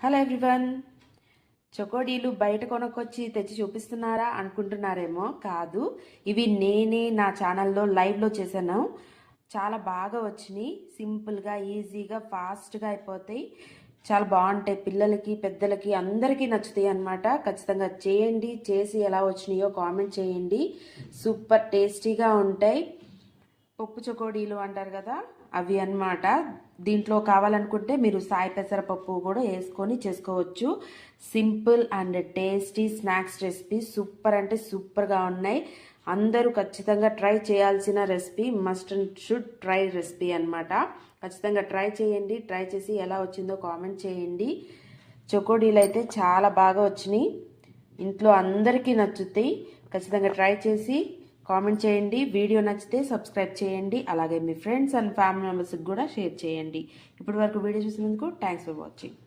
Hello everyone. చకోడీలు బయట కొనుక్కొచ్చి తెచ్చి చూపిస్తున్నారా అనుకుంటున్నారేమో. కాదు, ఇవి నేనే నా ఛానల్లో లైవ్లో చేశాను. చాలా బాగా వచ్చినాయి. సింపుల్గా, ఈజీగా, ఫాస్ట్గా అయిపోతాయి. చాలా బాగుంటాయి. పిల్లలకి, పెద్దలకి అందరికీ నచ్చుతాయి అన్నమాట. ఖచ్చితంగా చేయండి. చేసి ఎలా వచ్చినాయో కామెంట్ చేయండి. సూపర్ టేస్టీగా ఉంటాయి. పప్పు చకోడీలు అంటారు కదా, అవి అన్నమాట. దీంట్లో కావాలనుకుంటే మీరు సాయి పెసరపప్పు కూడా వేసుకొని చేసుకోవచ్చు. Simple and tasty snacks recipe. Super అంటే సూపర్గా ఉన్నాయి. అందరూ ఖచ్చితంగా ట్రై చేయాల్సిన recipe, must and should try recipe అన్నమాట. ఖచ్చితంగా ట్రై చేయండి. ట్రై చేసి ఎలా వచ్చిందో కామెంట్ చేయండి. చకోడీలు అయితే చాలా బాగా వచ్చినాయి. ఇంట్లో అందరికీ నచ్చుతాయి. ఖచ్చితంగా ట్రై చేసి కామెంట్ చేయండి. వీడియో నచ్చితే సబ్స్క్రైబ్ చేయండి. అలాగే మీ ఫ్రెండ్స్ అండ్ ఫ్యామిలీ మెంబర్స్కి కూడా షేర్ చేయండి. ఇప్పటి వరకు వీడియో చూసినందుకు థ్యాంక్స్ ఫర్ వాచింగ్.